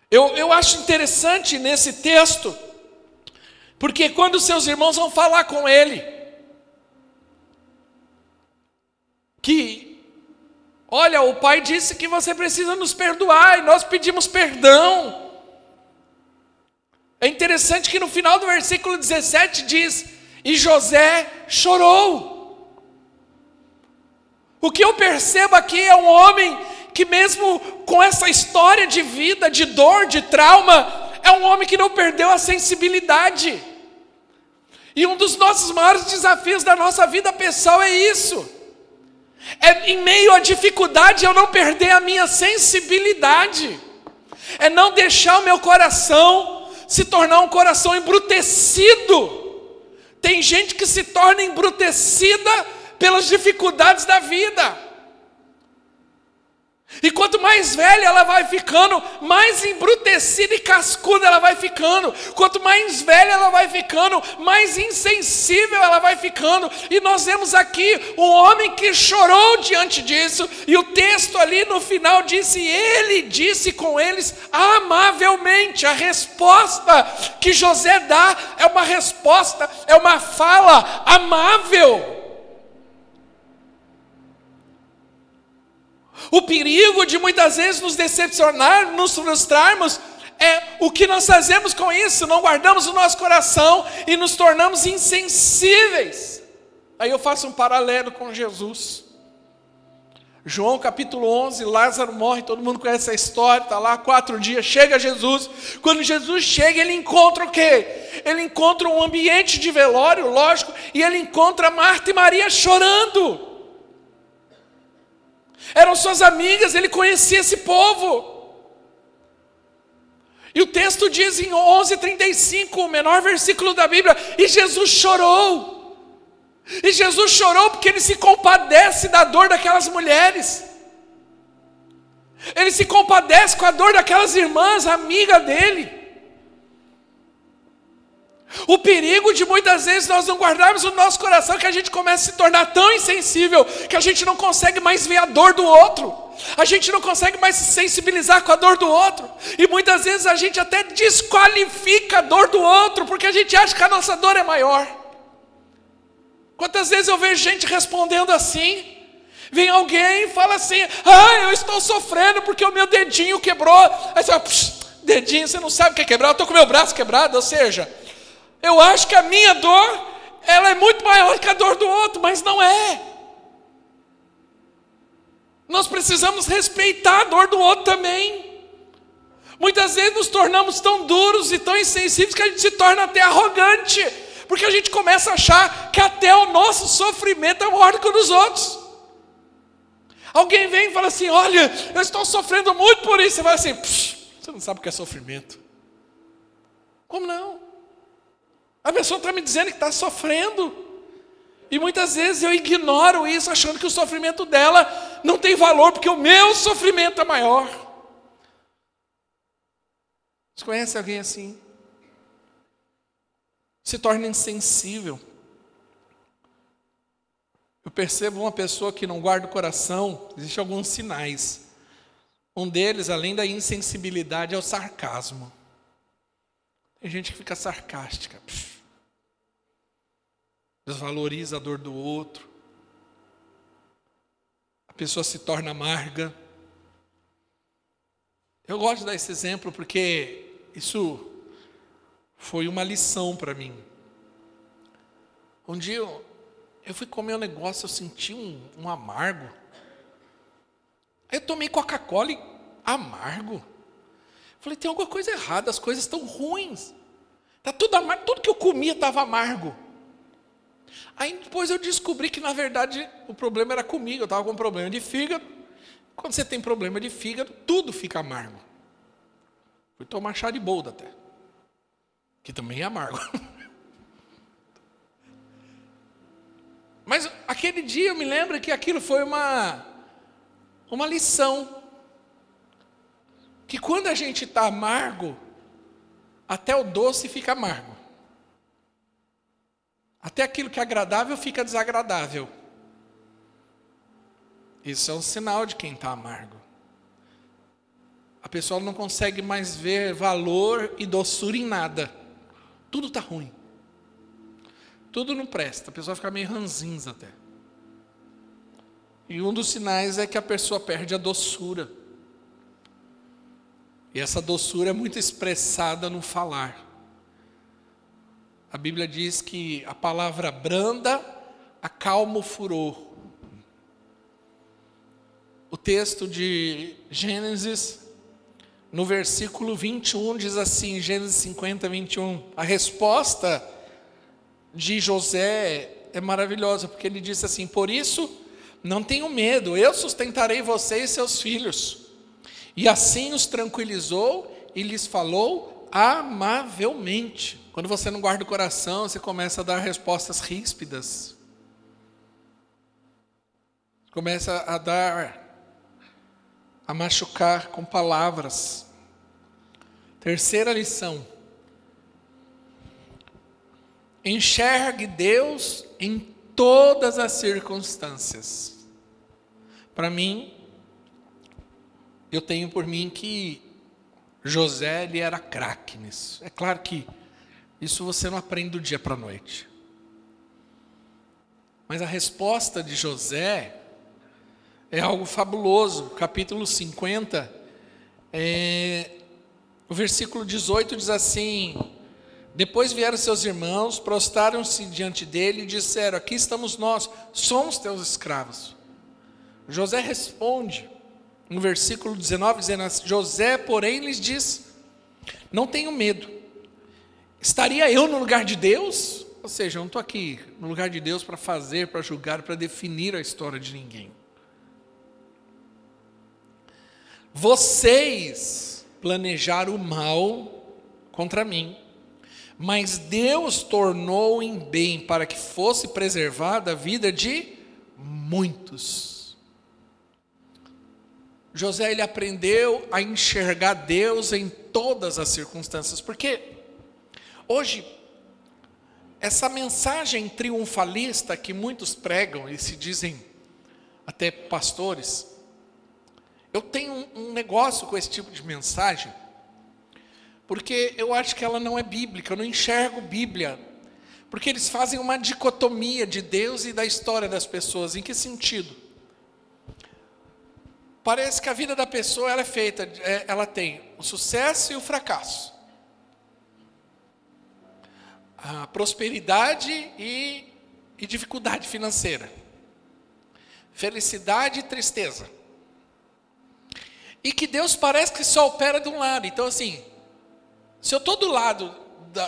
Eu acho interessante nesse texto, porque quando seus irmãos vão falar com ele, que, olha, o pai disse que você precisa nos perdoar, e nós pedimos perdão. É interessante que no final do versículo 17 diz, e José chorou. O que eu percebo aqui é um homem que mesmo com essa história de vida, de dor, de trauma, é um homem que não perdeu a sensibilidade. E um dos nossos maiores desafios da nossa vida pessoal é isso. É em meio à dificuldade eu não perder a minha sensibilidade. É não deixar o meu coração se tornar um coração embrutecido. Tem gente que se torna embrutecida pelas dificuldades da vida. E quanto mais velha ela vai ficando, mais embrutecida e cascuda ela vai ficando. Quanto mais velha ela vai ficando, mais insensível ela vai ficando. E nós vemos aqui um homem que chorou diante disso. E o texto ali no final disse, ele disse com eles amavelmente. A resposta que José dá é uma resposta, é uma fala amável. O perigo de muitas vezes nos decepcionar, nos frustrarmos, é o que nós fazemos com isso. Não guardamos o nosso coração e nos tornamos insensíveis. Aí eu faço um paralelo com Jesus. João capítulo 11, Lázaro morre, todo mundo conhece essa história, está lá 4 dias, chega Jesus. Quando Jesus chega, ele encontra o quê? Ele encontra um ambiente de velório, lógico, e ele encontra Marta e Maria chorando. Eram suas amigas, ele conhecia esse povo. E o texto diz em 11:35, o menor versículo da Bíblia, e Jesus chorou. E Jesus chorou porque Ele se compadece da dor daquelas mulheres. Ele se compadece com a dor daquelas irmãs, amiga dele. O perigo de muitas vezes nós não guardarmos o nosso coração, que a gente começa a se tornar tão insensível, que a gente não consegue mais ver a dor do outro. A gente não consegue mais se sensibilizar com a dor do outro. E muitas vezes a gente até desqualifica a dor do outro, porque a gente acha que a nossa dor é maior. Quantas vezes eu vejo gente respondendo assim? Vem alguém e fala assim: eu estou sofrendo porque o meu dedinho quebrou. Aí você fala: dedinho, você não sabe o que é quebrar, eu estou com o meu braço quebrado. Ou seja, eu acho que a minha dor, ela é muito maior que a dor do outro, mas não é. Nós precisamos respeitar a dor do outro também. Muitas vezes nos tornamos tão duros e tão insensíveis que a gente se torna até arrogante, porque a gente começa a achar que até o nosso sofrimento é maior do que o dos outros. Alguém vem e fala assim: olha, eu estou sofrendo muito por isso. Você fala assim: você não sabe o que é sofrimento. Como não? A pessoa está me dizendo que está sofrendo. E muitas vezes eu ignoro isso, achando que o sofrimento dela não tem valor, porque o meu sofrimento é maior. Você conhece alguém assim? Se torna insensível. Eu percebo uma pessoa que não guarda o coração, existem alguns sinais. Um deles, além da insensibilidade, é o sarcasmo. Tem gente que fica sarcástica. Desvaloriza a dor do outro. A pessoa se torna amarga. Eu gosto de dar esse exemplo porque isso foi uma lição para mim. Um dia eu fui comer um negócio, eu senti um amargo. Aí eu tomei Coca-Cola e amargo. Falei: tem alguma coisa errada, as coisas estão ruins. Está tudo amargo, tudo que eu comia estava amargo. Aí depois eu descobri que na verdade o problema era comigo, eu estava com problema de fígado. Quando você tem problema de fígado, tudo fica amargo. Fui tomar chá de boldo até, que também é amargo. Mas aquele dia eu me lembro que aquilo foi uma lição. Que quando a gente está amargo, até o doce fica amargo. Até aquilo que é agradável fica desagradável. Isso é um sinal de quem está amargo. A pessoa não consegue mais ver valor e doçura em nada. Tudo está ruim. Tudo não presta. A pessoa fica meio ranzinza até. E um dos sinais é que a pessoa perde a doçura. E essa doçura é muito expressada no falar. A Bíblia diz que a palavra branda acalma o furor. O texto de Gênesis, no versículo 21, diz assim, Gênesis 50, 21. A resposta de José é maravilhosa, porque ele disse assim: por isso, não tenham medo, eu sustentarei você e seus filhos. E assim os tranquilizou e lhes falou amavelmente. Quando você não guarda o coração, você começa a dar respostas ríspidas. Começa a machucar com palavras. Terceira lição. Enxergue Deus em todas as circunstâncias. Para mim, eu tenho por mim que José, ele era craque nisso. É claro que isso você não aprende do dia para a noite. Mas a resposta de José é algo fabuloso. Capítulo 50, o versículo 18 diz assim: depois vieram seus irmãos, prostraram-se diante dele e disseram: aqui estamos nós, somos teus escravos. José responde, no versículo 19, dizendo assim: José, porém, lhes diz: não tenham medo, estaria eu no lugar de Deus? Ou seja, eu não estou aqui no lugar de Deus para fazer, para julgar, para definir a história de ninguém. Vocês planejaram o mal contra mim, mas Deus tornou em bem para que fosse preservada a vida de muitos. José, ele aprendeu a enxergar Deus em todas as circunstâncias, porque hoje, essa mensagem triunfalista que muitos pregam e se dizem até pastores, eu tenho um negócio com esse tipo de mensagem, porque eu acho que ela não é bíblica, eu não enxergo Bíblia, porque eles fazem uma dicotomia de Deus e da história das pessoas. Em que sentido? Parece que a vida da pessoa ela é feita, ela tem o sucesso e o fracasso, a prosperidade e dificuldade financeira, felicidade e tristeza, e que Deus parece que só opera de um lado. Então assim, se eu estou do lado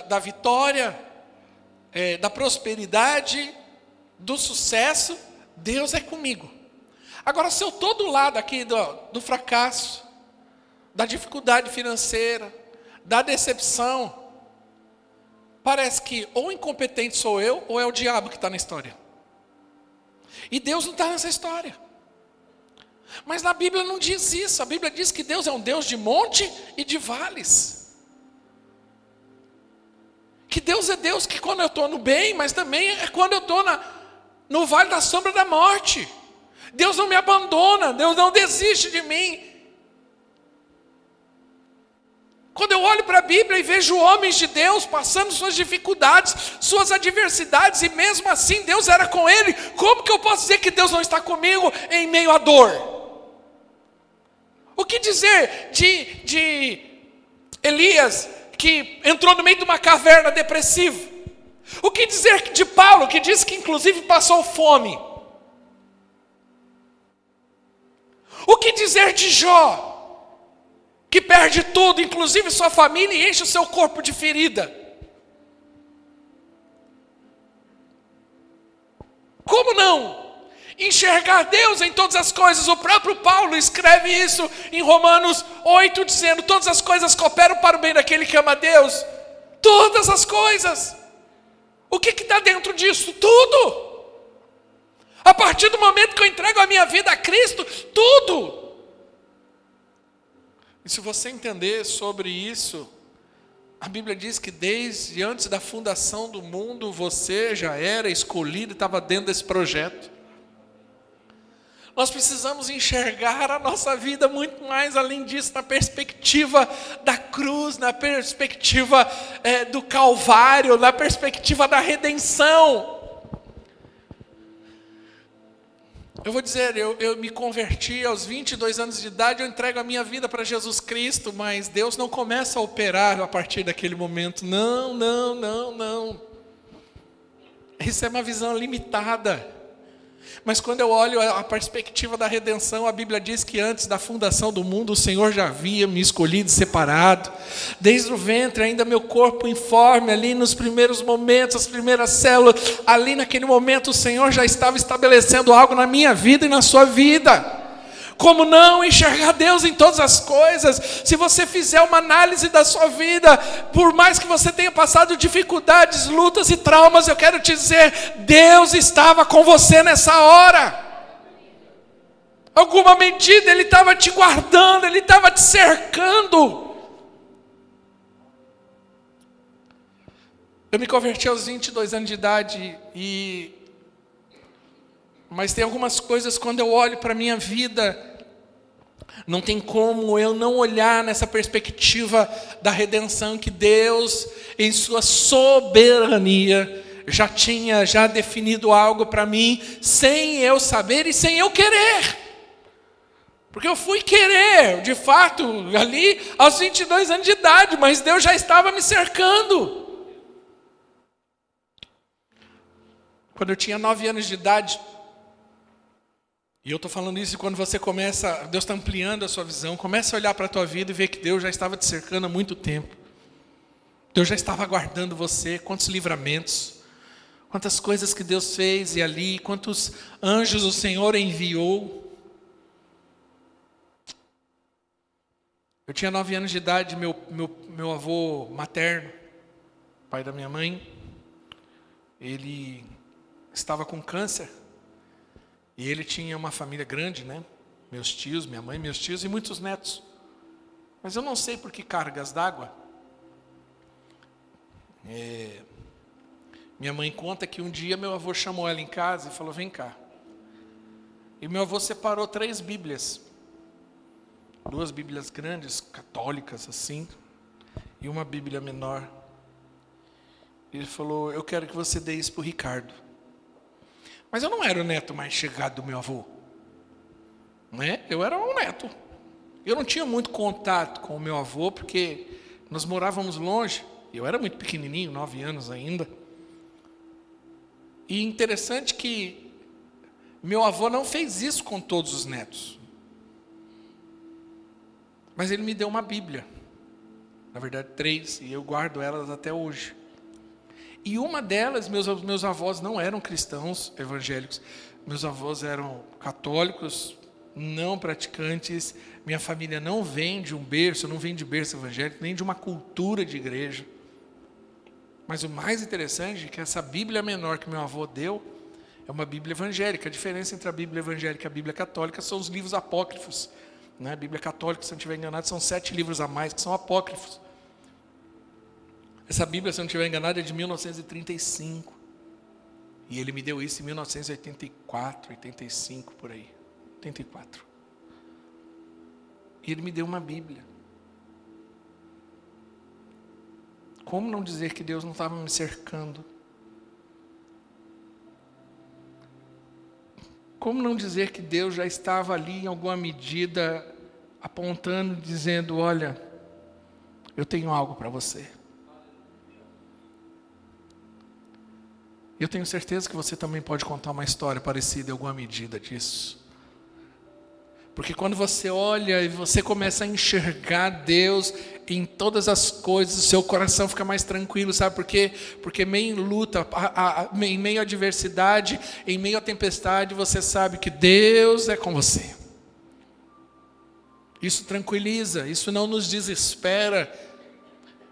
da vitória, da prosperidade, do sucesso, Deus é comigo. Agora, se eu estou do lado aqui do fracasso, da dificuldade financeira, da decepção, parece que ou incompetente sou eu, ou é o diabo que está na história. E Deus não está nessa história. Mas na Bíblia não diz isso. A Bíblia diz que Deus é um Deus de monte e de vales. Que Deus é Deus que quando eu estou no bem, mas também é quando eu estou no vale da sombra da morte. Deus não me abandona, Deus não desiste de mim. Quando eu olho para a Bíblia e vejo homens de Deus passando suas dificuldades, suas adversidades, e mesmo assim Deus era com ele, como que eu posso dizer que Deus não está comigo em meio à dor? O que dizer de Elias, que entrou no meio de uma caverna depressivo? O que dizer de Paulo, que diz que inclusive passou fome? O que dizer de Jó, que perde tudo, inclusive sua família, e enche o seu corpo de ferida? Como não enxergar Deus em todas as coisas? O próprio Paulo escreve isso em Romanos 8, dizendo: todas as coisas cooperam para o bem daquele que ama a Deus. Todas as coisas. O que está dentro disso? Tudo. A partir do momento que eu entrego a minha vida a Cristo, tudo. E se você entender sobre isso, a Bíblia diz que desde antes da fundação do mundo, você já era escolhido e estava dentro desse projeto. Nós precisamos enxergar a nossa vida muito mais além disso, na perspectiva da cruz, na perspectiva do Calvário, na perspectiva da redenção. Eu vou dizer, eu me converti aos 22 anos de idade, eu entrego a minha vida para Jesus Cristo, mas Deus não começa a operar a partir daquele momento. Não, não, não, não. Isso é uma visão limitada. Mas quando eu olho a perspectiva da redenção, a Bíblia diz que antes da fundação do mundo, o Senhor já havia me escolhido e separado. Desde o ventre, ainda meu corpo informe, ali nos primeiros momentos, as primeiras células, ali naquele momento o Senhor já estava estabelecendo algo na minha vida e na sua vida. Como não enxergar Deus em todas as coisas? Se você fizer uma análise da sua vida, por mais que você tenha passado dificuldades, lutas e traumas, eu quero te dizer, Deus estava com você nessa hora. Alguma medida Ele estava te guardando, Ele estava te cercando. Eu me converti aos 22 anos de idade mas tem algumas coisas, quando eu olho para a minha vida, não tem como eu não olhar nessa perspectiva da redenção, que Deus, em sua soberania, já tinha definido algo para mim, sem eu saber e sem eu querer. Porque eu fui querer, de fato, ali aos 22 anos de idade, mas Deus já estava me cercando. Quando eu tinha 9 anos de idade, e eu estou falando isso quando você começa, Deus está ampliando a sua visão, começa a olhar para a tua vida e ver que Deus já estava te cercando há muito tempo. Deus já estava aguardando você, quantos livramentos, quantas coisas que Deus fez e ali, quantos anjos o Senhor enviou. Eu tinha 9 anos de idade, meu avô materno, pai da minha mãe, ele estava com câncer. E ele tinha uma família grande, né? Meus tios, minha mãe, meus tios e muitos netos. Mas eu não sei por que cargas d'água. Minha mãe conta que um dia meu avô chamou ela em casa e falou: vem cá. E meu avô separou 3 Bíblias. 2 Bíblias grandes, católicas assim, e uma Bíblia menor. Ele falou: eu quero que você dê isso para o Ricardo. Mas eu não era o neto mais chegado do meu avô, né? Eu era um neto. Eu não tinha muito contato com o meu avô, porque nós morávamos longe. Eu era muito pequenininho, 9 anos ainda. E interessante que meu avô não fez isso com todos os netos. Mas ele me deu uma Bíblia. Na verdade, 3, e eu guardo elas até hoje. E uma delas, meus avós não eram cristãos evangélicos. Meus avós eram católicos, não praticantes. Minha família não vem de um berço, não vem de berço evangélico, nem de uma cultura de igreja. Mas o mais interessante é que essa Bíblia menor que meu avô deu é uma Bíblia evangélica. A diferença entre a Bíblia evangélica e a Bíblia católica são os livros apócrifos. Né? A Bíblia católica, se eu não estiver enganado, são 7 livros a mais que são apócrifos. Essa Bíblia, se eu não estiver enganado, é de 1935. E ele me deu isso em 1984, 85, por aí. 84. E ele me deu uma Bíblia. Como não dizer que Deus não estava me cercando? Como não dizer que Deus já estava ali em alguma medida apontando, dizendo: olha, eu tenho algo para você. Eu tenho certeza que você também pode contar uma história parecida em alguma medida disso. Porque quando você olha e você começa a enxergar Deus em todas as coisas, o seu coração fica mais tranquilo, sabe por quê? Porque meio em luta, em meio à adversidade, em meio à tempestade, você sabe que Deus é com você. Isso tranquiliza, isso não nos desespera.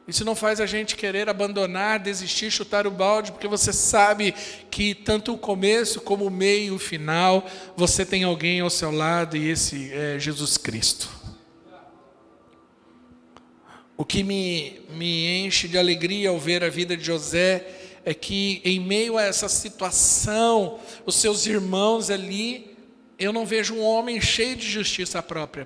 Isso não faz a gente querer abandonar, desistir, chutar o balde, porque você sabe que tanto o começo como o meio e o final, você tem alguém ao seu lado, e esse é Jesus Cristo. O que me enche de alegria ao ver a vida de José é que em meio a essa situação, os seus irmãos ali, eu não vejo um homem cheio de justiça própria.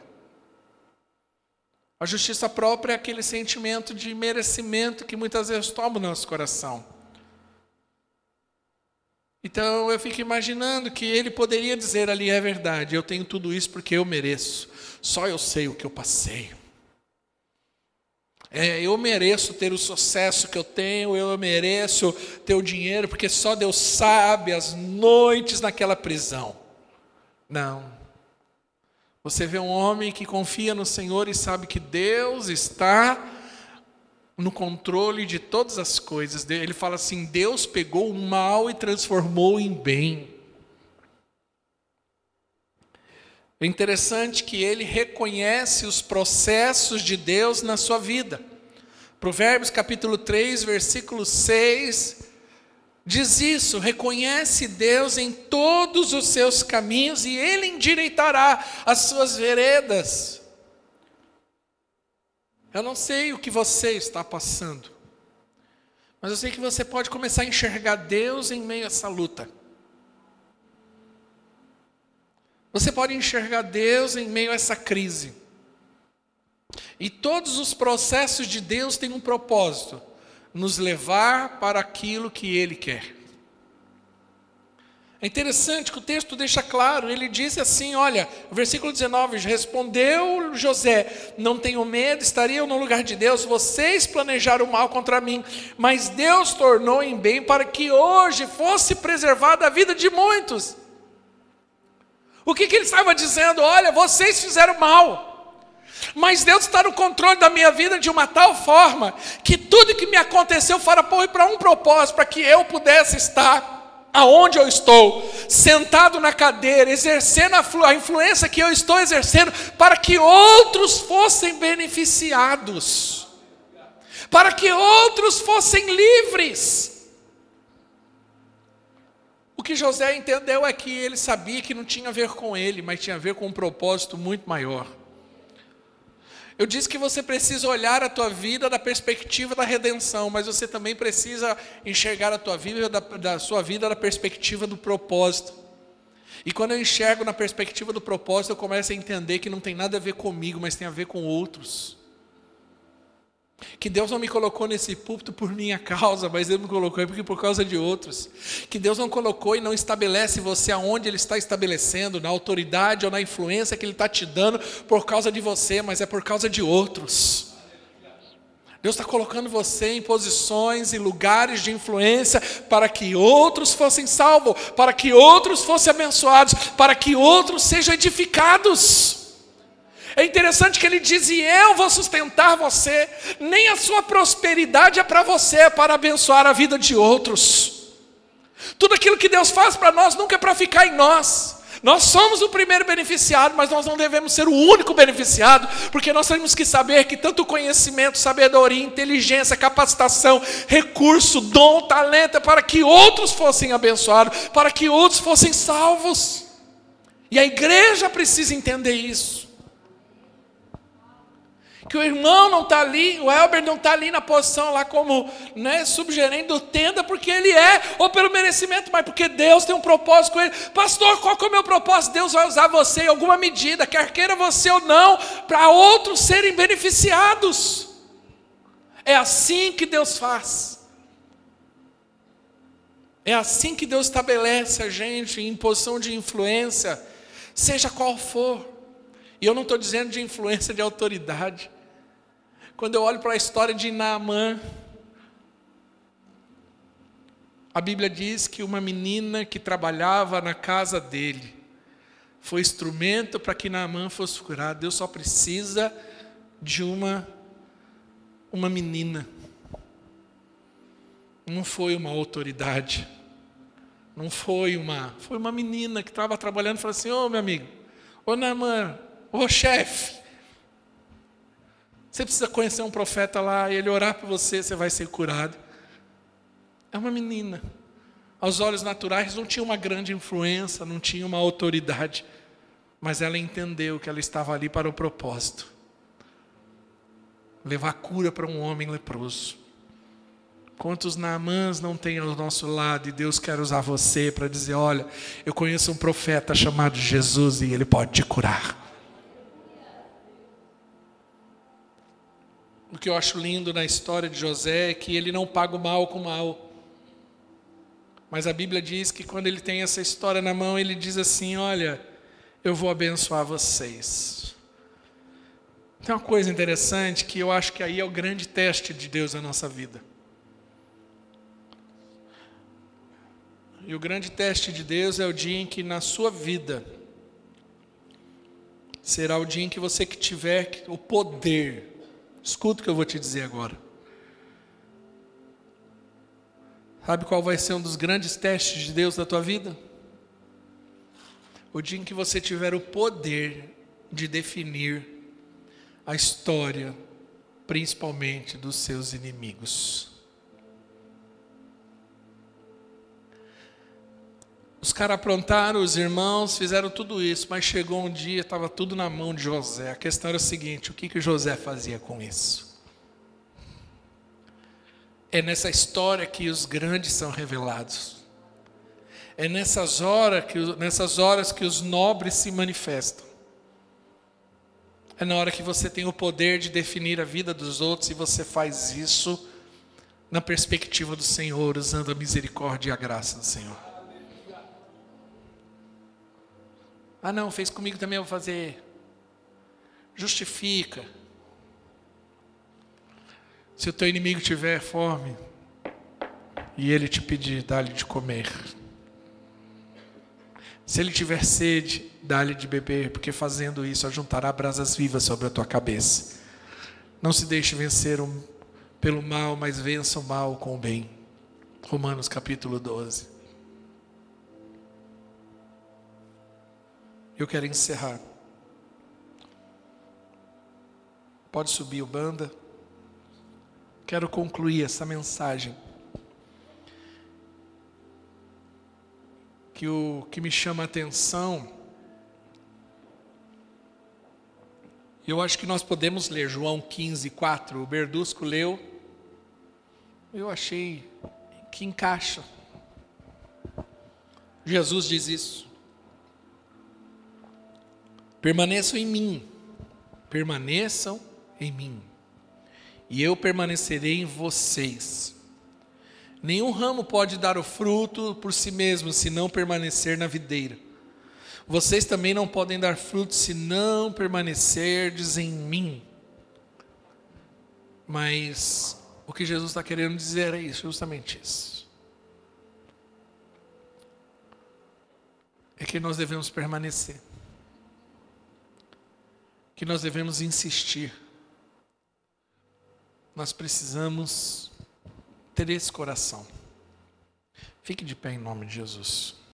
A justiça própria é aquele sentimento de merecimento que muitas vezes toma o nosso coração. Então eu fico imaginando que ele poderia dizer ali: é verdade, eu tenho tudo isso porque eu mereço. Só eu sei o que eu passei. Eu mereço ter o sucesso que eu tenho, eu mereço ter o dinheiro, porque só Deus sabe as noites naquela prisão. Não. Você vê um homem que confia no Senhor e sabe que Deus está no controle de todas as coisas. Ele fala assim: Deus pegou o mal e transformou em bem. É interessante que ele reconhece os processos de Deus na sua vida. Provérbios capítulo 3, versículo 6... diz isso: reconhece Deus em todos os seus caminhos e Ele endireitará as suas veredas. Eu não sei o que você está passando, mas eu sei que você pode começar a enxergar Deus em meio a essa luta. Você pode enxergar Deus em meio a essa crise. E todos os processos de Deus têm um propósito: nos levar para aquilo que Ele quer. É interessante que o texto deixa claro, ele diz assim, olha, versículo 19, respondeu José: não tenho medo, estaria eu no lugar de Deus, vocês planejaram o mal contra mim, mas Deus tornou em bem para que hoje fosse preservada a vida de muitos. O que ele estava dizendo? Olha, vocês fizeram mal, mas Deus está no controle da minha vida de uma tal forma que tudo que me aconteceu foi para um propósito, para que eu pudesse estar aonde eu estou, sentado na cadeira, exercendo a influência que eu estou exercendo, para que outros fossem beneficiados, para que outros fossem livres. O que José entendeu é que ele sabia que não tinha a ver com ele, mas tinha a ver com um propósito muito maior. Eu disse que você precisa olhar a tua vida da perspectiva da redenção, mas você também precisa enxergar a tua vida, da sua vida da perspectiva do propósito. E quando eu enxergo na perspectiva do propósito, eu começo a entender que não tem nada a ver comigo, mas tem a ver com outros. Que Deus não me colocou nesse púlpito por minha causa, mas Ele me colocou porque por causa de outros. Que Deus não colocou e não estabelece você aonde Ele está estabelecendo, na autoridade ou na influência que Ele está te dando por causa de você, mas é por causa de outros. Deus está colocando você em posições e lugares de influência para que outros fossem salvos, para que outros fossem abençoados, para que outros sejam edificados. É interessante que ele diz, e eu vou sustentar você. Nem a sua prosperidade é para você, é para abençoar a vida de outros. Tudo aquilo que Deus faz para nós nunca é para ficar em nós. Nós somos o primeiro beneficiado, mas nós não devemos ser o único beneficiado, porque nós temos que saber que tanto conhecimento, sabedoria, inteligência, capacitação, recurso, dom, talento, é para que outros fossem abençoados, para que outros fossem salvos. E a igreja precisa entender isso. Que o irmão não está ali, o Elber não está ali na posição lá como subgerente do tenda, porque ele é, ou pelo merecimento, mas porque Deus tem um propósito com ele. Pastor, qual que é o meu propósito? Deus vai usar você em alguma medida, quer queira você ou não, para outros serem beneficiados. É assim que Deus faz. É assim que Deus estabelece a gente em posição de influência, seja qual for. E eu não estou dizendo de influência de autoridade. Quando eu olho para a história de Naamã, a Bíblia diz que uma menina que trabalhava na casa dele foi instrumento para que Naamã fosse curado. Deus só precisa de uma menina. Não foi uma autoridade. Não foi uma menina que estava trabalhando e falou assim, ô meu amigo, ô Naamã, ô chefe, você precisa conhecer um profeta lá, e ele orar por você, você vai ser curado. É uma menina. Aos olhos naturais não tinha uma grande influência, não tinha uma autoridade, mas ela entendeu que ela estava ali para o propósito. Levar cura para um homem leproso. Quantos Naamãs não tem ao nosso lado, e Deus quer usar você para dizer, olha, eu conheço um profeta chamado Jesus e ele pode te curar. O que eu acho lindo na história de José é que ele não paga o mal com o mal. Mas a Bíblia diz que quando ele tem essa história na mão, ele diz assim, olha, eu vou abençoar vocês. Tem uma coisa interessante que eu acho que aí é o grande teste de Deus na nossa vida. E o grande teste de Deus é o dia em que na sua vida será o dia em que você que tiver o poder. Escuta o que eu vou te dizer agora. Sabe qual vai ser um dos grandes testes de Deus na tua vida? O dia em que você tiver o poder de definir a história, principalmente dos seus inimigos. Os caras aprontaram, os irmãos fizeram tudo isso, mas chegou um dia, estava tudo na mão de José. A questão era a seguinte, o que José fazia com isso? É nessa história que os grandes são revelados. É nessas horas que os nobres se manifestam. É na hora que você tem o poder de definir a vida dos outros, e você faz isso na perspectiva do Senhor, usando a misericórdia e a graça do Senhor. Ah não, fez comigo também, eu vou fazer. Justifica. Se o teu inimigo tiver fome e ele te pedir, dá-lhe de comer. Se ele tiver sede, dá-lhe de beber, porque fazendo isso ajuntará brasas vivas sobre a tua cabeça. Não se deixe vencer pelo mal, mas vença o mal com o bem. Romanos capítulo 12. Eu quero encerrar. Pode subir o banda. quero concluir essa mensagem. Que o que me chama a atenção, eu acho que nós podemos ler João 15:4, o Berdusco leu, eu achei que encaixa. Jesus diz isso: permaneçam em mim, e eu permanecerei em vocês. Nenhum ramo pode dar o fruto por si mesmo, se não permanecer na videira. Vocês também não podem dar fruto, se não permanecerdes em mim. Mas o que Jesus está querendo dizer é isso, justamente isso. É que nós devemos permanecer. Que nós devemos insistir. Nós precisamos ter esse coração. Fique de pé em nome de Jesus.